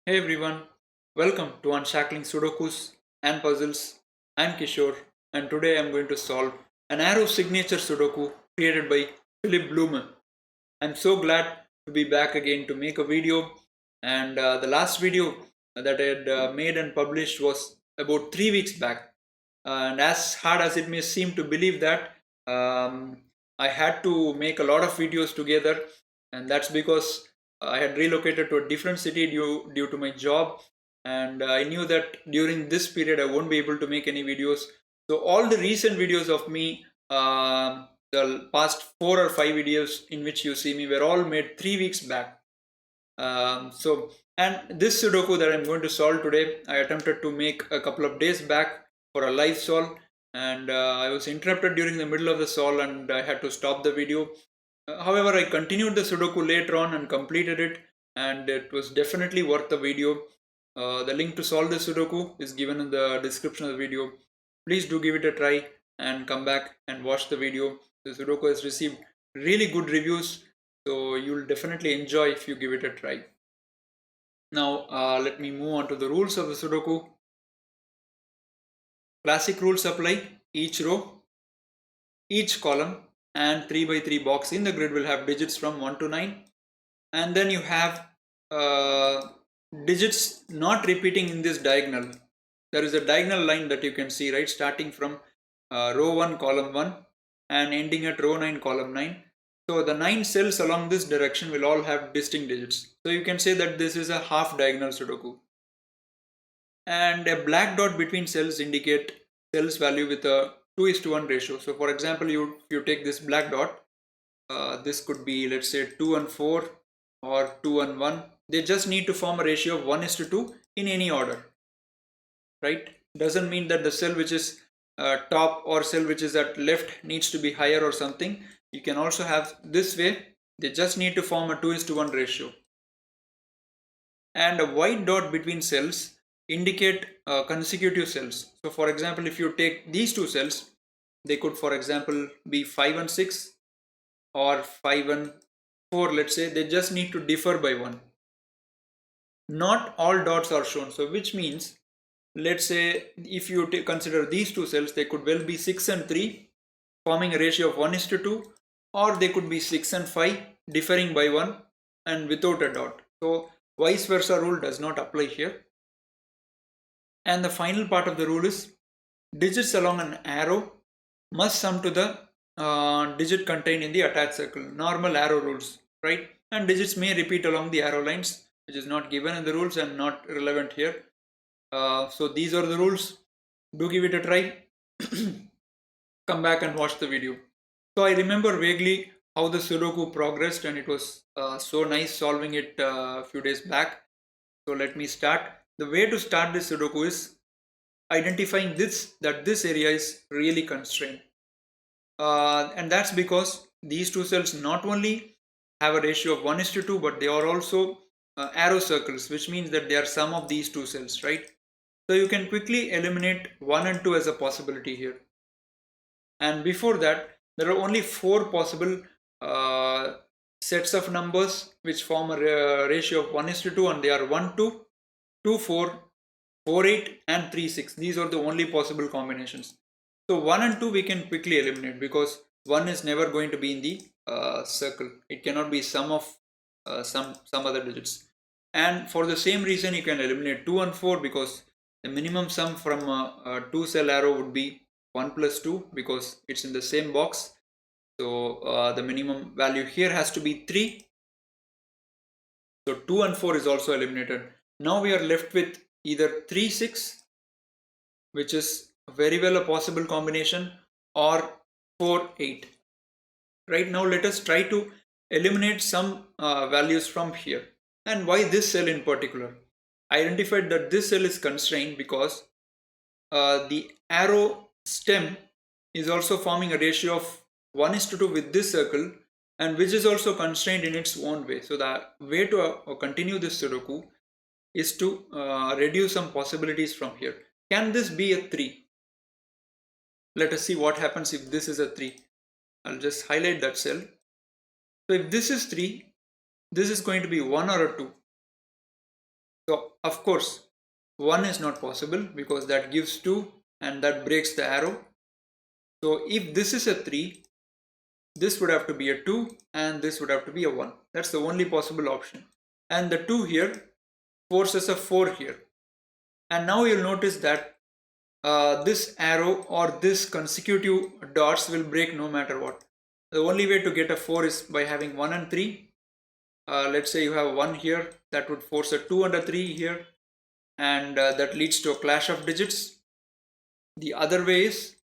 Hey everyone, welcome to Unshackling Sudokus and Puzzles. I'm Kishore and today I'm going to solve an arrow signature Sudoku created by Philipp Blume. I'm so glad to be back again to make a video, and the last video that I had made and published was about 3 weeks back. And as hard as it may seem to believe that, um, I had to make a lot of videos together, and that's because I had relocated to a different city due to my job, and I knew that during this period I won't be able to make any videos. So all the recent videos of me, the past 4 or 5 videos in which you see me, were all made 3 weeks back. And this Sudoku that I'm going to solve today, I attempted to make a couple of days back for a live solve, and I was interrupted during the middle of the solve and I had to stop the video. However, I continued the Sudoku later on and completed it, and it was definitely worth the video. The link to solve the Sudoku is given in the description of the video. Please do give it a try and come back and watch the video. The Sudoku has received really good reviews, so you'll definitely enjoy if you give it a try. Now let me move on to the rules of the Sudoku. Classic rules apply. Each row, each column and 3 by 3 box in the grid will have digits from 1 to 9, and then you have uh, digits not repeating in this diagonal. There is a diagonal line that you can see, right, starting from row 1 column 1 and ending at row 9 column 9. So the 9 cells along this direction will all have distinct digits. So you can say that this is a half diagonal Sudoku. And a black dot between cells indicate cells value with a 2:1 ratio. So for example, you take this black dot, this could be, let's say, 2 and 4 or 2 and 1. They just need to form a ratio of 1:2 in any order, right? Doesn't mean that the cell which is top or cell which is at left needs to be higher or something. You can also have this way. They just need to form a 2:1 ratio. And a white dot between cells indicate consecutive cells. So for example, if you take these two cells, they could, for example, be 5 and 6 or 5 and 4, let's say. They just need to differ by 1. Not all dots are shown, so which means, let's say, if you consider these two cells, they could well be 6 and 3 forming a ratio of 1:2, or they could be 6 and 5 differing by 1 and without a dot. So vice versa rule does not apply here. And the final part of the rule is digits along an arrow must sum to the digit contained in the attached circle. Normal arrow rules, right? And digits may repeat along the arrow lines, which is not given in the rules and not relevant here. So these are the rules. Do give it a try. Come back and watch the video. So I remember vaguely how the Sudoku progressed, and it was so nice solving it a few days back. So let me start. The way to start this Sudoku is identifying that this area is really constrained. And that's because these two cells not only have a ratio of 1:2, but they are also arrow circles, which means that they are sum of these two cells, right? So you can quickly eliminate 1 and 2 as a possibility here. And before that, there are only 4 possible uh, sets of numbers which form a ratio of 1:2, and they are 1 2, 2 4, 4 8 and 3 6. These are the only possible combinations. So 1 and 2 we can quickly eliminate because 1 is never going to be in the circle. It cannot be sum of some other digits. And for the same reason, you can eliminate 2 and 4 because the minimum sum from a 2 cell arrow would be 1 plus 2 because it's in the same box. So the minimum value here has to be 3. So 2 and 4 is also eliminated. Now we are left with either 3 6, which is very well a possible combination, or 4 8. Right now let us try to eliminate some values from here. And why this cell in particular? I identified that this cell is constrained because the arrow stem is also forming a ratio of 1:2 with this circle, and which is also constrained in its own way. So the way to continue this Sudoku is to reduce some possibilities from here. Can this be a 3? Let us see what happens if this is a 3. I'll just highlight that cell. So if this is 3, this is going to be 1 or a 2. So of course 1 is not possible because that gives 2 and that breaks the arrow. So if this is a 3, this would have to be a 2 and this would have to be a 1. That's the only possible option. And the 2 here forces a 4 here. And now you'll notice that this arrow or this consecutive dots will break no matter what. The only way to get a 4 is by having 1 and 3. Let's say you have 1 here, that would force a 2 and a 3 here, and that leads to a clash of digits. The other way is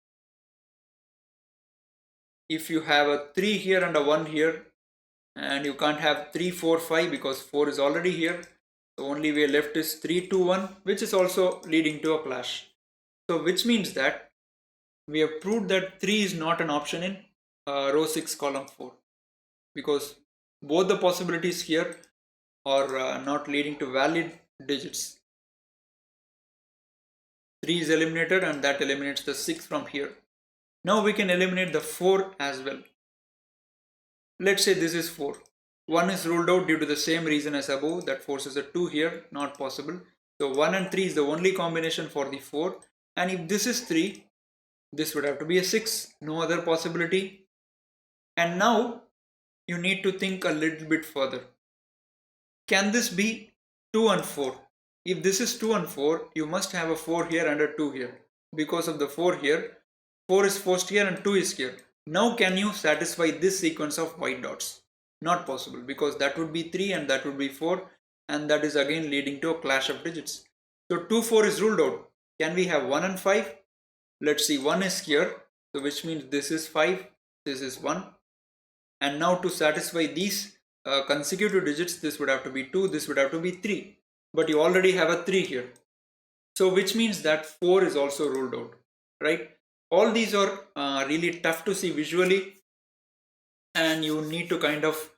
if you have a 3 here and a 1 here, and you can't have 3, 4, 5 because 4 is already here. The only way left is 3, 2, 1, which is also leading to a clash. So which means that we have proved that 3 is not an option in row 6 column 4, because both the possibilities here are not leading to valid digits. 3 is eliminated and that eliminates the 6 from here. Now we can eliminate the 4 as well. Let's say this is 4. 1 is ruled out due to the same reason as above, that forces a 2 here, not possible. So 1 and 3 is the only combination for the 4. And if this is 3, this would have to be a 6, no other possibility. And now you need to think a little bit further. Can this be 2 and 4? If this is 2 and 4, you must have a 4 here and a 2 here. Because of the 4 here, 4 is forced here and 2 is here. Now can you satisfy this sequence of white dots? Not possible, because that would be 3 and that would be 4, and that is again leading to a clash of digits. So 2, 4 is ruled out. Can we have 1 and 5? Let's see, 1 is here, so which means this is 5, this is 1. And now to satisfy these consecutive digits, this would have to be 2, this would have to be 3. But you already have a 3 here. So which means that 4 is also ruled out, right? All these are really tough to see visually, and you need to kind of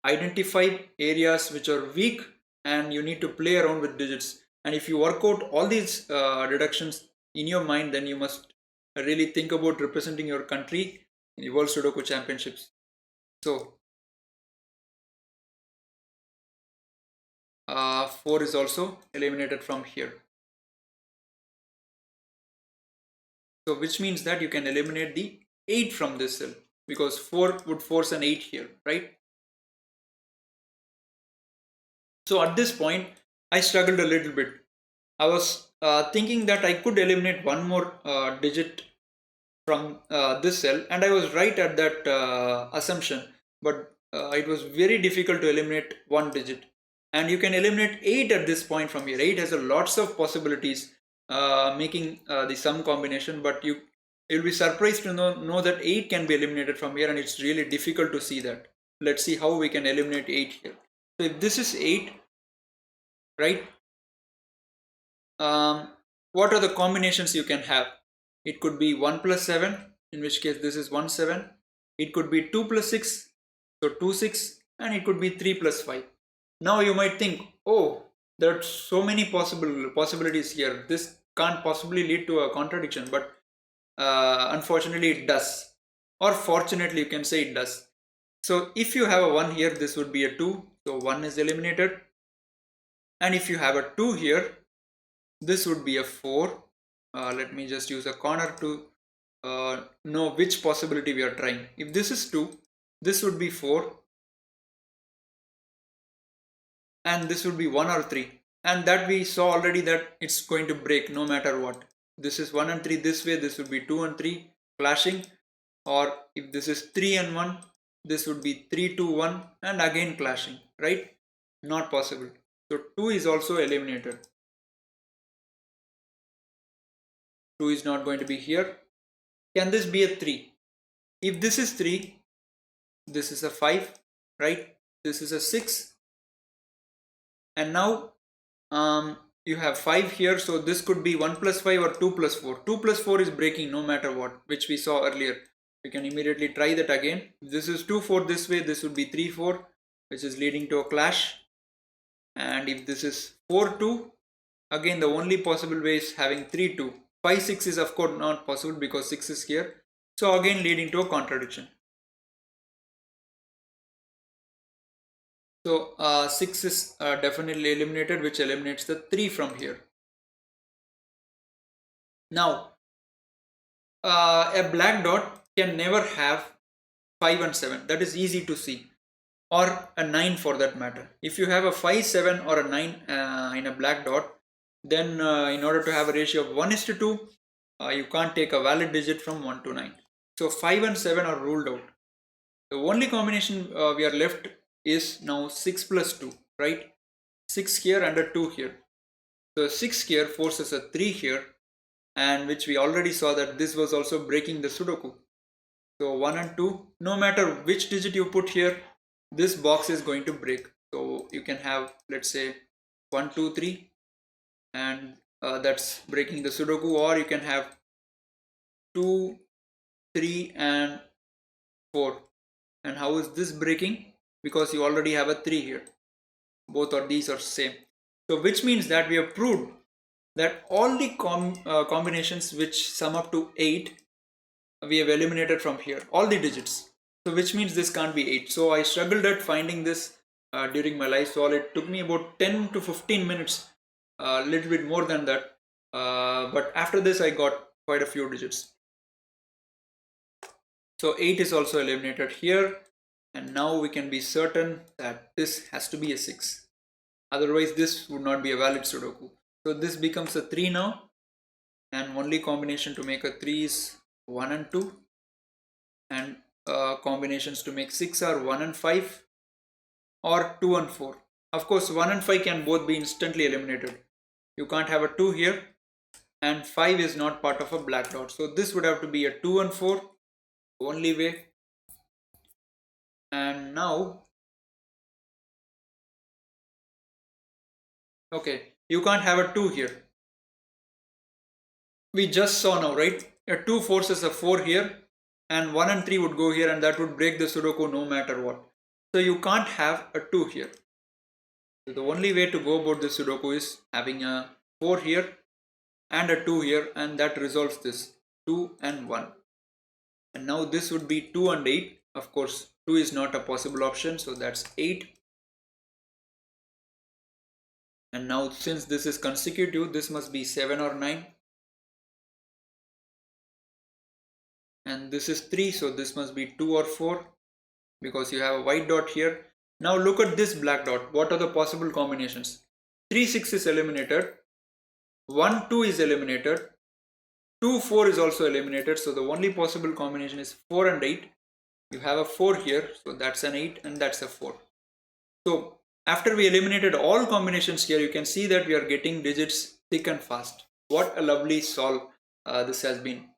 identify areas which are weak, and you need to play around with digits. And if you work out all these deductions in your mind, then you must really think about representing your country in the World Sudoku Championships. So 4 is also eliminated from here. So which means that you can eliminate the 8 from this cell, because 4 would force an 8 here, right? So at this point, I struggled a little bit. I was thinking that I could eliminate one more digit from this cell, and I was right at that assumption, but it was very difficult to eliminate one digit. And you can eliminate 8 at this point from here. 8 has a lots of possibilities making the sum combination, but you'll be surprised to know that 8 can be eliminated from here, and it's really difficult to see that. Let's see how we can eliminate 8 here. So if this is 8, right, what are the combinations you can have? It could be 1 plus 7, in which case this is 1 7. It could be 2 plus 6, so 2 6, and it could be 3 plus 5. Now you might think, oh, there are so many possibilities here. This can't possibly lead to a contradiction, but unfortunately it does. Or fortunately, you can say it does. So if you have a 1 here, this would be a 2, so 1 is eliminated. And if you have a 2 here, this would be a 4. Let me just use a corner to know which possibility we are trying. If this is 2, this would be 4, and this would be 1 or 3. And that we saw already that it's going to break no matter what. This is 1 and 3 this way, this would be 2 and 3 clashing. Or if this is 3 and 1, this would be 3, 2, 1, and again clashing, right? Not possible. So 2 is also eliminated. 2 is not going to be here. Can this be a 3? If this is 3, this is a 5, right? This is a 6. And now you have 5 here, so this could be 1 plus 5 or 2 plus 4. 2 plus 4 is breaking no matter what, which we saw earlier. You can immediately try that again. If this is 2 4 this way, this would be 3 4, which is leading to a clash. And if this is 4 2, again the only possible way is having 3 2. 5 6 is of course not possible because 6 is here. So again leading to a contradiction. So 6 is definitely eliminated, which eliminates the 3 from here. Now, a black dot can never have 5 and 7. That is easy to see. Or a 9 for that matter. If you have a 5, 7 or a 9 in a black dot, then in order to have a ratio of 1:2, you can't take a valid digit from 1 to 9. So 5 and 7 are ruled out. The only combination we are left is now 6 plus 2, right? 6 here and a 2 here. So 6 here forces a 3 here, and which we already saw that this was also breaking the Sudoku. So 1 and 2, no matter which digit you put here, this box is going to break. So you can have, let's say, 1, 2, 3, and that's breaking the Sudoku, or you can have 2, 3 and 4. And how is this breaking? Because you already have a 3 here. Both of these are same. So which means that we have proved that all the combinations which sum up to 8, we have eliminated from here, all the digits. So which means this can't be 8. So I struggled at finding this during my live solve. It took me about 10 to 15 minutes, a little bit more than that. But after this I got quite a few digits. So 8 is also eliminated here, and now we can be certain that this has to be a 6. Otherwise this would not be a valid Sudoku. So this becomes a 3 now, and only combination to make a 3 is 1 and 2, and combinations to make 6 are 1 and 5 or 2 and 4. Of course 1 and 5 can both be instantly eliminated. You can't have a 2 here, and 5 is not part of a black dot. So this would have to be a 2 and 4, only way. And now, okay, you can't have a 2 here. We just saw now, right? A 2 forces a 4 here, and 1 and 3 would go here, and that would break the Sudoku no matter what. So you can't have a 2 here. So the only way to go about the Sudoku is having a 4 here and a 2 here, and that resolves this 2 and 1. And now this would be 2 and 8. Of course 2 is not a possible option, so that's 8. And now since this is consecutive, this must be 7 or 9. And this is 3, so this must be 2 or 4, because you have a white dot here. Now look at this black dot. What are the possible combinations? 3, 6 is eliminated, 1, 2 is eliminated, 2, 4 is also eliminated. So the only possible combination is 4 and 8. You have a 4 here, so that's an 8 and that's a 4. So after we eliminated all combinations here, you can see that we are getting digits thick and fast. What a lovely solve this has been.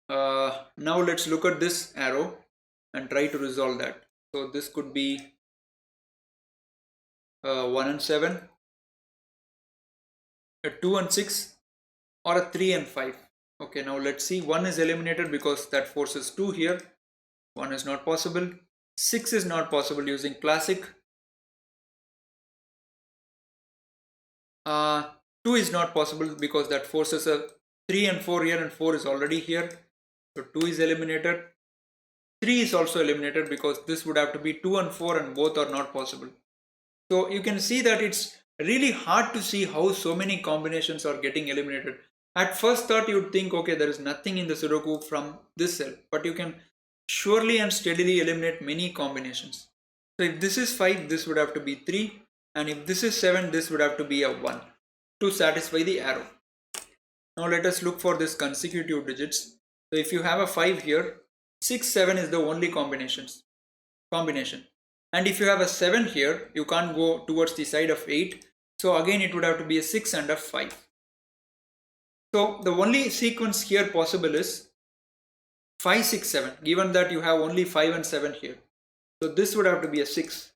Now let's look at this arrow and try to resolve that. So this could be 1 and 7, a 2 and 6, or a 3 and 5. Okay, now let's see. 1 is eliminated because that forces 2 here. 1 is not possible. 6 is not possible using classic. 2 is not possible because that forces a 3 and 4 here, and 4 is already here. So 2 is eliminated. 3 is also eliminated because this would have to be 2 and 4, and both are not possible. So you can see that it's really hard to see how so many combinations are getting eliminated. At first thought you would think, okay, there is nothing in the Sudoku from this cell, but you can surely and steadily eliminate many combinations. So if this is 5, this would have to be 3, and if this is 7, this would have to be a 1 to satisfy the arrow. Now let us look for this consecutive digits. So if you have a 5 here, 6, 7 is the only combination. And if you have a 7 here, you can't go towards the side of 8. So again it would have to be a 6 and a 5. So the only sequence here possible is 5, 6, 7, given that you have only 5 and 7 here. So this would have to be a 6.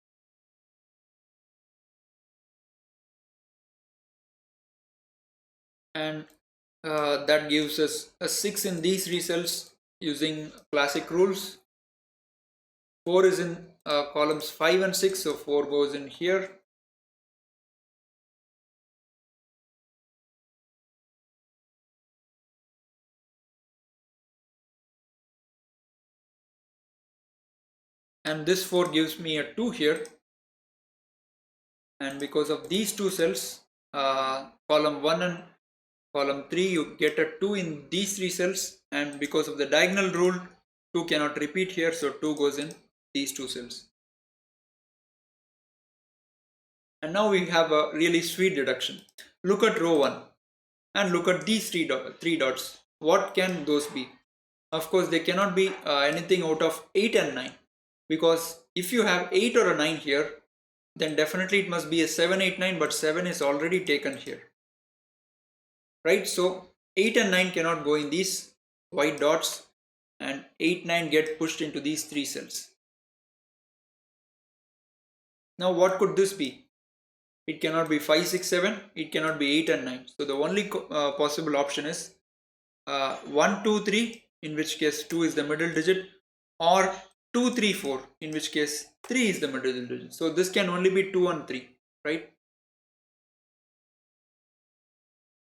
And that gives us a 6 in these three cells using classic rules. 4 is in columns 5 and 6, so 4 goes in here. and this 4 gives me a 2 here, and because of these two cells, column 1 and column 3, you get a 2 in these 3 cells, and because of the diagonal rule, 2 cannot repeat here, so 2 goes in these 2 cells. And now we have a really sweet deduction. Look at row 1 and look at these three dots. What can those be? Of course, they cannot be anything out of 8 and 9, because if you have 8 or a 9 here, then definitely it must be a 7, 8, 9, but 7 is already taken here, right? So 8 and 9 cannot go in these white dots, and 8, 9 get pushed into these 3 cells. Now what could this be? It cannot be 5, 6, 7, it cannot be 8 and 9. So the only possible option is 1, 2, 3, in which case 2 is the middle digit, or 2, 3, 4, in which case 3 is the middle digit. So this can only be 2 and 3, right?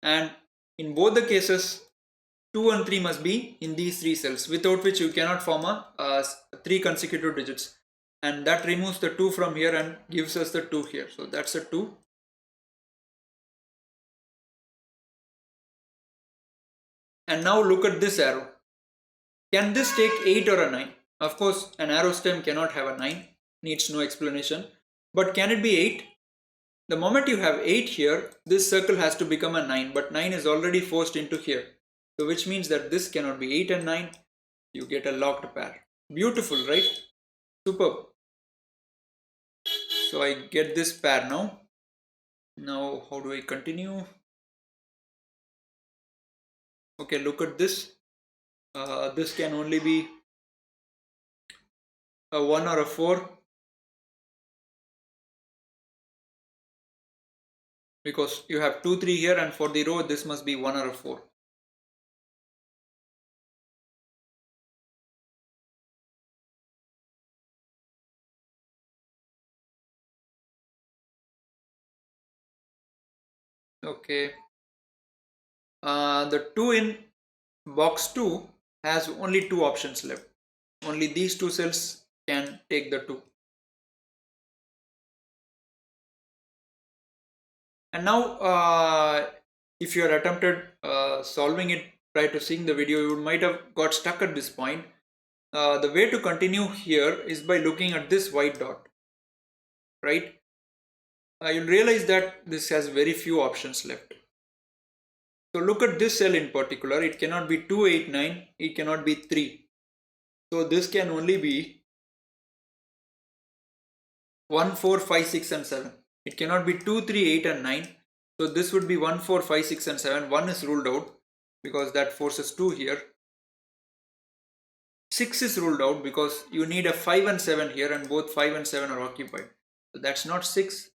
And in both the cases, 2 and 3 must be in these 3 cells, without which you cannot form a 3 consecutive digits. And that removes the 2 from here and gives us the 2 here. So that's a 2. And now look at this arrow. Can this take 8 or a 9? Of course, an arrow stem cannot have a 9, needs no explanation. But can it be 8? The moment you have 8 here, this circle has to become a 9, but 9 is already forced into here. So which means that this cannot be 8 and 9. You get a locked pair. Beautiful, right? Superb. So I get this pair now. Now how do I continue? Okay, look at this. This can only be a 1 or a 4, because you have 2, 3 here, and for the row this must be 1 or a 4. Okay. The 2 in box 2 has only 2 options left. Only these 2 cells can take the 2. And now if you are attempted solving it prior to seeing the video, you might have got stuck at this point. The way to continue here is by looking at this white dot, right? You'll realize that this has very few options left. So look at this cell in particular. It cannot be 2, 8, 9. It cannot be 3. So this can only be 1, 4, 5, 6 and 7. It cannot be 2, 3, 8 and 9. So this would be 1, 4, 5, 6 and 7. 1 is ruled out because that forces 2 here. 6 is ruled out because you need a 5 and 7 here, and both 5 and 7 are occupied. So that's not 6.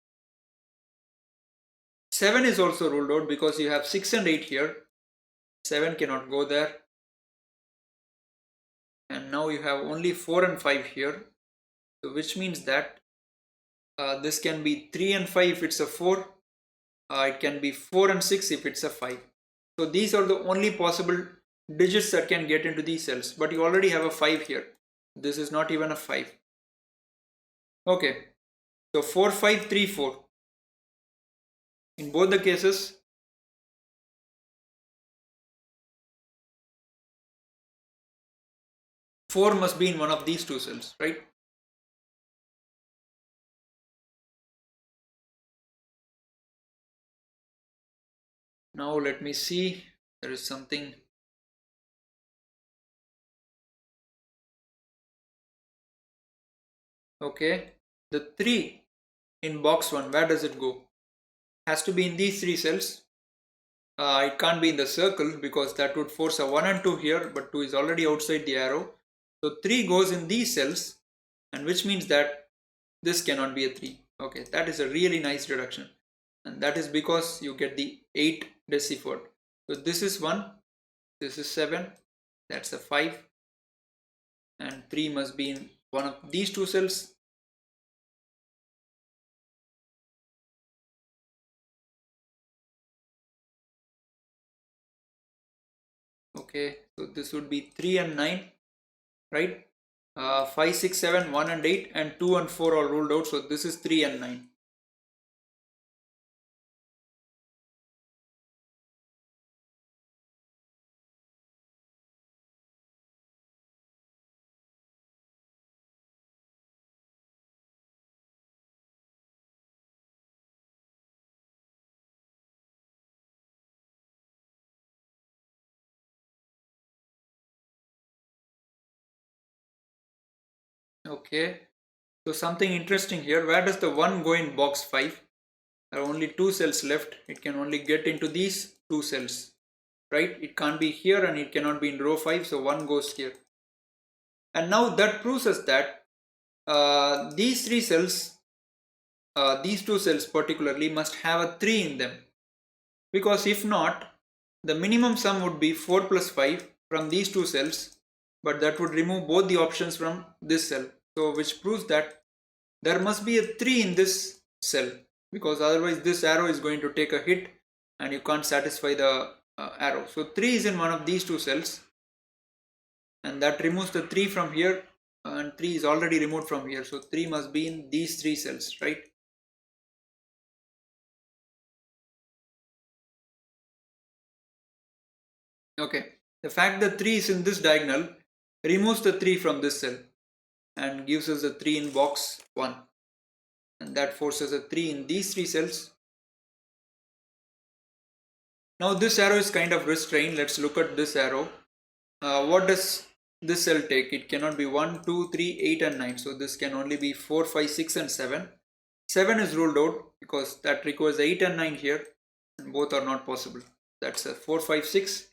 7 is also ruled out because you have 6 and 8 here. 7 cannot go there. And now you have only 4 and 5 here. So which means that this can be 3 and 5 if it's a 4. It can be 4 and 6 if it's a 5. So these are the only possible digits that can get into these cells. But you already have a 5 here. This is not even a 5. Okay. So 4, 5, 3, 4. In both the cases, four must be in one of these two cells, right? Now let me see. There is something. Okay. The 3 in box 1, where does it go? Has to be in these 3 cells. It can't be in the circle because that would force a 1 and 2 here, but 2 is already outside the arrow. So 3 goes in these cells, and which means that this cannot be a 3. Okay, that is a really nice deduction. And that is because you get the 8 deciphered. So this is 1, this is 7, that's a 5, and 3 must be in one of these 2 cells. Okay, so this would be 3 and 9, right? 5, 6, 7, 1 and 8, and 2 and 4 are ruled out. So this is 3 and 9. Okay. So something interesting here. Where does the 1 go in box 5? There are only 2 cells left. It can only get into these 2 cells. Right? It can't be here and it cannot be in row 5. So 1 goes here. And now that proves us that these 3 cells, these 2 cells particularly, must have a 3 in them. Because if not, the minimum sum would be 4 plus 5 from these 2 cells, but that would remove both the options from this cell. So which proves that there must be a 3 in this cell, because otherwise this arrow is going to take a hit and you can't satisfy the arrow. So 3 is in one of these 2 cells, and that removes the 3 from here, and 3 is already removed from here. So 3 must be in these 3 cells, right? Okay, the fact that 3 is in this diagonal removes the 3 from this cell and gives us a 3 in box 1, and that forces a 3 in these 3 cells. Now this arrow is kind of restrained. Let's look at this arrow. What does this cell take? It cannot be 1, 2, 3, 8 and 9. So this can only be 4, 5, 6 and 7. 7 is ruled out because that requires 8 and 9 here, and both are not possible. That's a 4, 5, 6.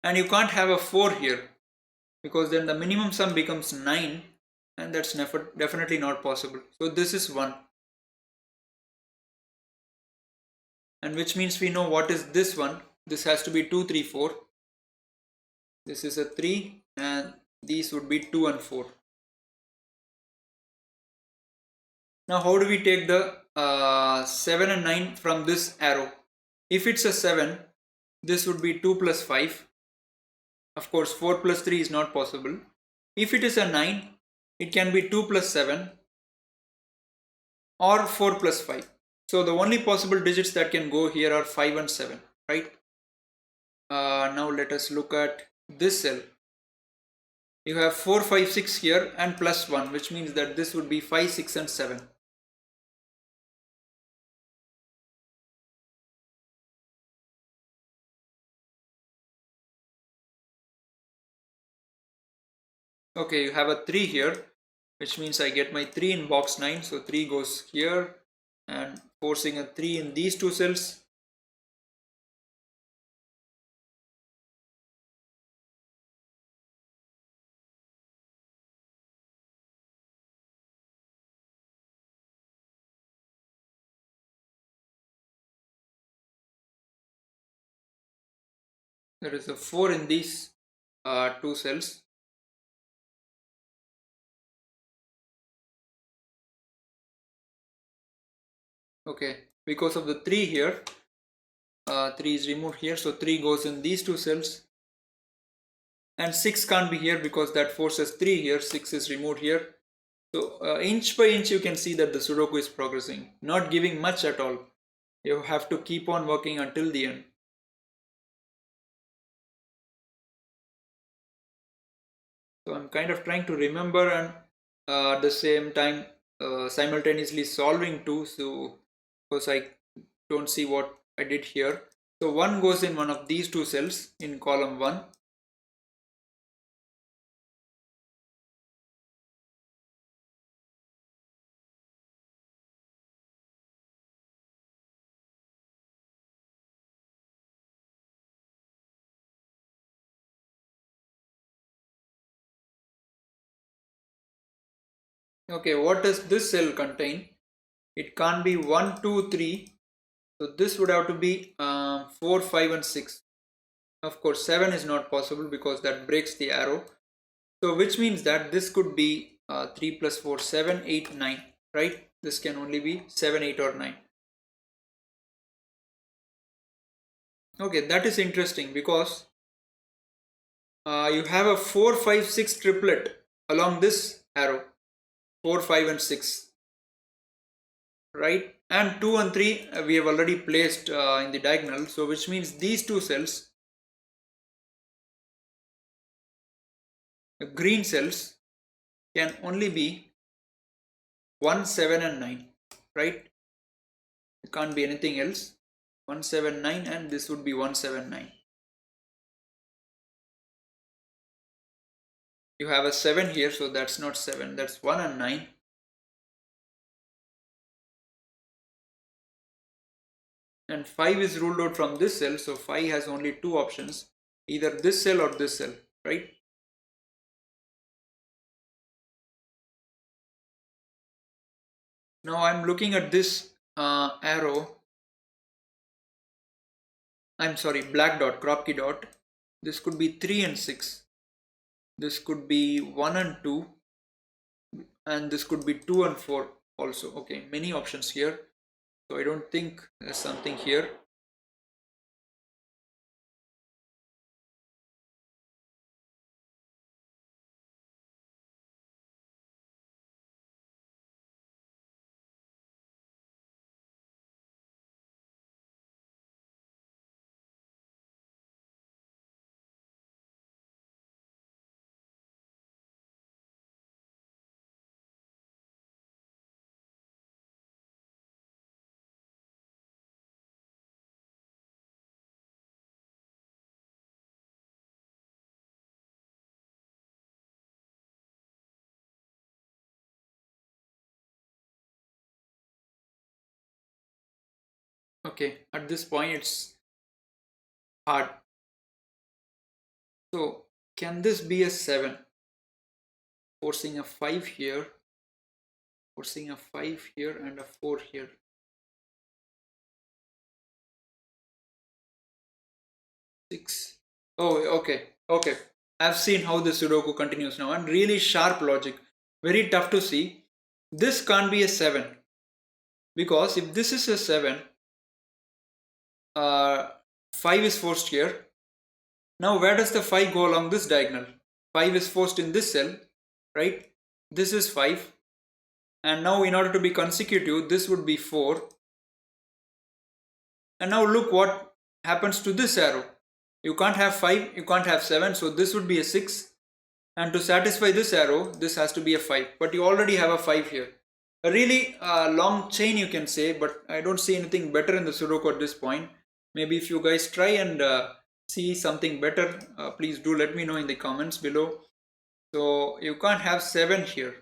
And you can't have a 4 here, because then the minimum sum becomes 9, and that's definitely not possible. So this is 1. And which means we know what is this one. This has to be 2, 3, 4. This is a 3, and these would be 2 and 4. Now how do we take the 7 and 9 from this arrow? If it's a 7, this would be 2 plus 5. Of course 4 plus 3 is not possible. If it is a 9, it can be 2 plus 7 or 4 plus 5. So the only possible digits that can go here are 5 and 7, right? Now let us look at this cell. You have 4, 5, 6 here and plus 1, which means that this would be 5, 6 and 7. Okay, you have a 3 here, which means I get my 3 in box 9. So 3 goes here and forcing a 3 in these 2 cells. There is a 4 in these 2 cells. Okay, because of the 3 here, 3 is removed here, so 3 goes in these 2 cells. And 6 can't be here because that forces 3 here, 6 is removed here. So inch by inch you can see that the Sudoku is progressing, not giving much at all. You have to keep on working until the end. So I'm kind of trying to remember and at the same time simultaneously solving too. So because I don't see what I did here. So 1 goes in one of these 2 cells in column 1. Okay, what does this cell contain? It can't be 1, 2, 3. So this would have to be 4, 5 and 6. Of course 7 is not possible because that breaks the arrow. So which means that this could be 3 plus 4, 7, 8, 9, right? This can only be 7, 8 or 9. Okay, that is interesting because you have a 4, 5, 6 triplet along this arrow, 4, 5 and 6, right? And 2 and 3 we have already placed in the diagonal, so which means these two cells, the green cells, can only be 1, 7 and 9, right? It can't be anything else. 1, 7, 9, and this would be 1, 7, 9. You have a 7 here, so that's not 7, that's 1 and 9. And 5 is ruled out from this cell, so 5 has only two options, either this cell or this cell, right? Now I'm looking at this arrow, I'm sorry, black dot, crop key dot. This could be 3 and 6. This could be 1 and 2. And this could be 2 and 4 also. Okay, many options here. So I don't think there's something here. Okay, at this point it's hard. So can this be a 7? Forcing a 5 here, forcing a 5 here and a 4 here. Oh, okay. I've seen how the Sudoku continues now, and really sharp logic. Very tough to see. This can't be a 7, because if this is a 7, 5 is forced here. Now where does the 5 go along this diagonal? 5 is forced in this cell, right? This is 5. And now in order to be consecutive, this would be 4. And now look what happens to this arrow. You can't have 5, you can't have 7, so this would be a 6. And to satisfy this arrow, this has to be a 5. But you already have a 5 here. A really long chain you can say, but I don't see anything better in the Sudoku at this point. Maybe if you guys try and see something better, please do let me know in the comments below. So you can't have 7 here.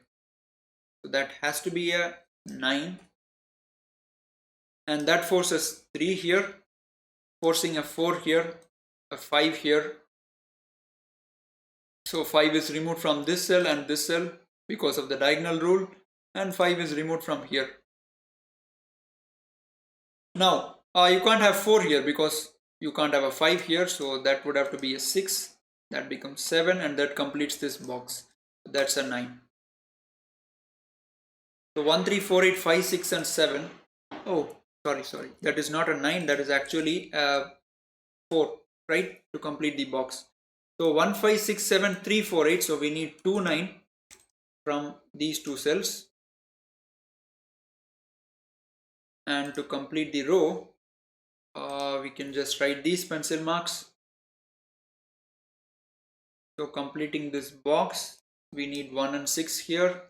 So that has to be a 9. And that forces 3 here, forcing a 4 here, a 5 here. So 5 is removed from this cell and this cell because of the diagonal rule, and 5 is removed from here. Now you can't have 4 here because you can't have a 5 here, so that would have to be a 6. That becomes 7, and that completes this box. That's a 9. So 1, 3, 4, 8, 5, 6 and 7. Oh, sorry. That is not a 9, that is actually a 4, right? To complete the box. So 1, 5, 6, 7, 3, 4, 8. So we need 2, 9 from these two cells. And to complete the row, we can just write these pencil marks. So completing this box, we need 1 and 6 here.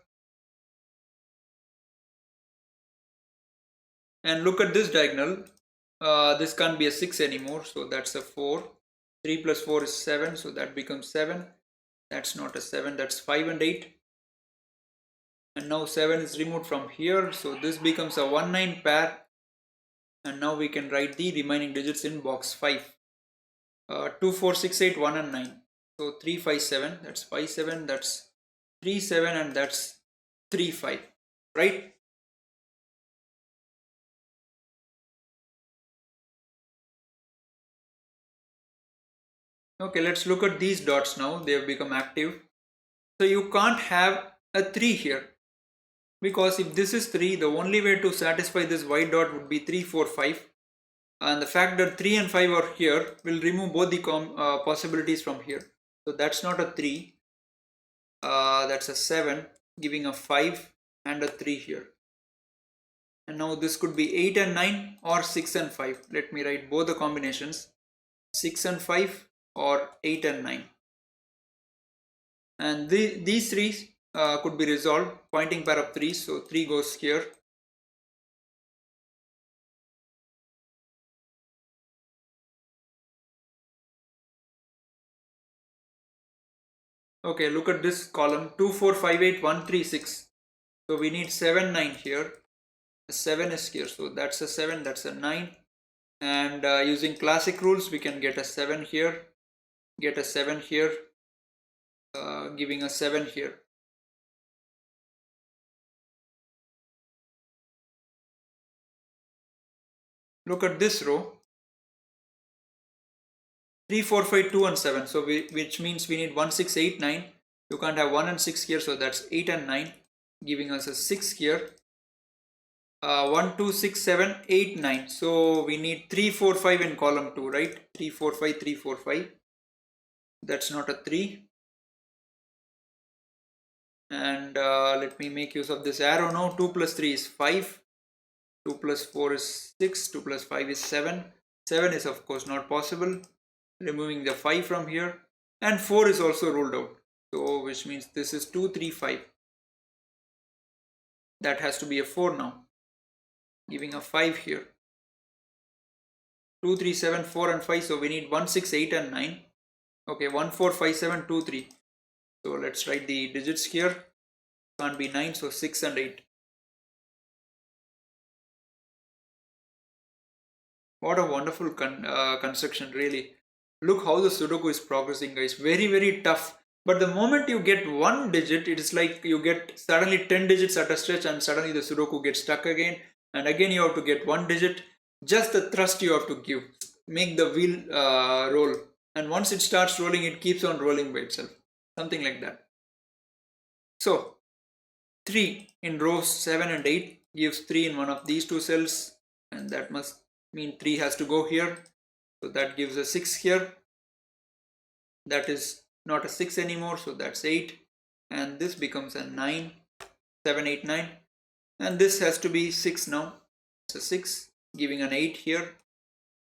And look at this diagonal. This can't be a 6 anymore, so that's a 4. 3 plus 4 is 7, so that becomes 7. That's not a 7, that's 5 and 8. And now 7 is removed from here, so this becomes a 1, 9 pair. And now we can write the remaining digits in box 5. 2, 4, 6, 8, 1 and 9. So 3, 5, 7, that's 5, 7, that's 3, 7, and that's 3, 5, right? Okay, let's look at these dots now. They have become active. So you can't have a 3 here, because if this is 3, the only way to satisfy this white dot would be 3, 4, 5. And the fact that 3 and 5 are here will remove both the possibilities from here. So So that's not a 3. That's a 7, giving a 5 and a 3 here. And now this could be 8 and 9 or 6 and 5. Let me write both the combinations, 6 and 5 or 8 and 9. And these three could be resolved, pointing pair of 3. So 3 goes here. Okay, look at this column, 2, 4, 5, 8, 1, 3, 6. So we need 7, 9 here. 7 is here, so that's a 7, that's a 9. And using classic rules, we can get a 7 here, get a 7 here, giving a 7 here. Look at this row, 3, 4, 5, 2 and 7. So which means we need 1, 6, 8, 9. You can't have 1 and 6 here, so that's 8 and 9, giving us a 6 here. 1, 2, 6, 7, 8, 9. So we need 3, 4, 5 in column 2, right? 3, 4, 5, 3, 4, 5. That's not a 3. And let me make use of this arrow now. 2 plus 3 is 5. 2 plus 4 is 6. 2 plus 5 is 7. 7 is of course not possible. Removing the 5 from here. And 4 is also ruled out. So which means this is 2, 3, 5. That has to be a 4 now. Giving a 5 here. 2, 3, 7, 4 and 5. So we need 1, 6, 8 and 9. Okay, 1, 4, 5, 7, 2, 3. So let's write the digits here. Can't be 9, so 6 and 8. What a wonderful construction, really. Look how the Sudoku is progressing, guys. Very, very tough. But the moment you get one digit, it is like you get suddenly 10 digits at a stretch and suddenly the Sudoku gets stuck again. And again you have to get one digit. Just the thrust you have to give. Make the wheel roll. And once it starts rolling, it keeps on rolling by itself. Something like that. So 3 in rows 7 and 8 gives 3 in one of these two cells, and that must mean 3 has to go here. So that gives a 6 here. That is not a 6 anymore, so that's 8. And this becomes a 9, 7, 8, 9. And this has to be 6 now. It's a 6, giving an 8 here,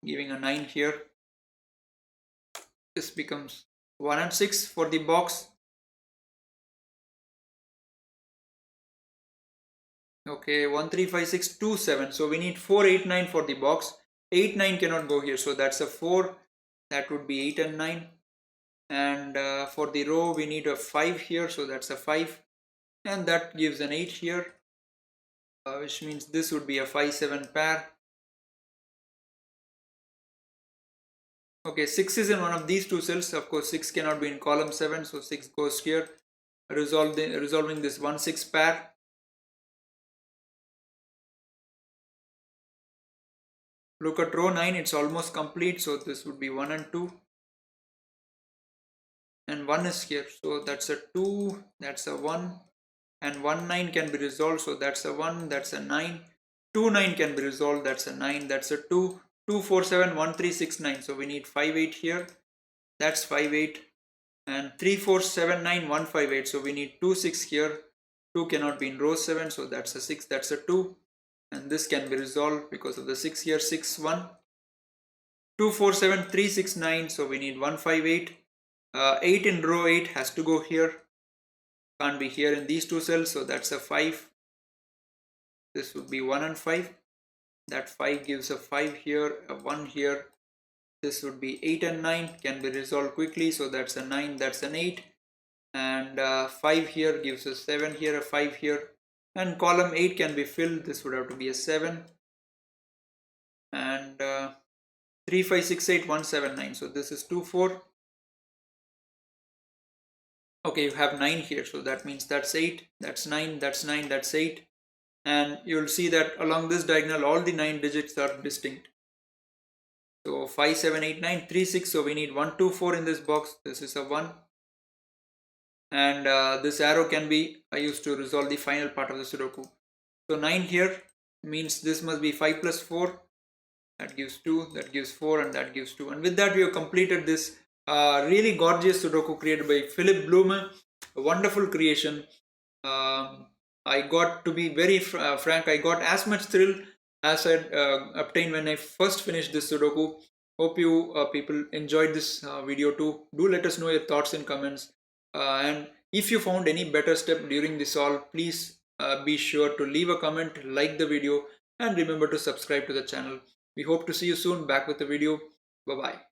giving a 9 here. This becomes 1 and 6 for the box. Okay, 1, 3, 5, 6, 2, 7. So we need 4, 8, 9 for the box. 8, 9 cannot go here. So that's a 4. That would be 8 and 9. And for the row, we need a 5 here. So that's a 5. And that gives an 8 here. Which means this would be a 5, 7 pair. Okay, 6 is in one of these two cells. Of course, 6 cannot be in column 7. So 6 goes here. Resolving this 1, 6 pair. Look at row 9, it's almost complete, so this would be 1 and 2. And 1 is here, so that's a 2, that's a 1. And 1, 9 can be resolved, so that's a 1, that's a 9. 2, 9 can be resolved, that's a 9, that's a 2. 2, 4, 7, 1, 3, 6, 9. So we need 5, 8 here. That's 5, 8. And 3, 4, 7, 9, 1, 5, 8. So we need 2, 6 here. 2 cannot be in row 7, so that's a 6, that's a 2. And this can be resolved because of the 6 here, 6, 1. 2, 4, 7, 3, 6, 9. So we need 1, 5, 8. 8 in row 8 has to go here. Can't be here in these two cells, so that's a 5. This would be 1 and 5. That 5 gives a 5 here, a 1 here. This would be 8 and 9. Can be resolved quickly, so that's a 9, that's an 8. And 5 here gives a 7 here, a 5 here. And column 8 can be filled. This would have to be a 7. And 3, 5, 6, 8, 1, 7, 9. So this is 2, 4. Okay, you have 9 here. So that means that's 8. That's 9. That's 9. That's 8. And you'll see that along this diagonal, all the 9 digits are distinct. So 5, 7, 8, 9, 3, 6. So we need 1, 2, 4 in this box. This is a 1. And this arrow can be used to resolve the final part of the Sudoku. So 9 here means this must be 5 plus 4. That gives 2, that gives 4, and that gives 2. And with that, we have completed this Really gorgeous Sudoku created by Philipp Blume. A wonderful creation. I got to be very frank, I got as much thrill as I obtained when I first finished this Sudoku. Hope you people enjoyed this video too. Do let us know your thoughts in comments. And if you found any better step during this solve, please be sure to leave a comment, like the video, and remember to subscribe to the channel. We hope to see you soon back with the video. Bye bye.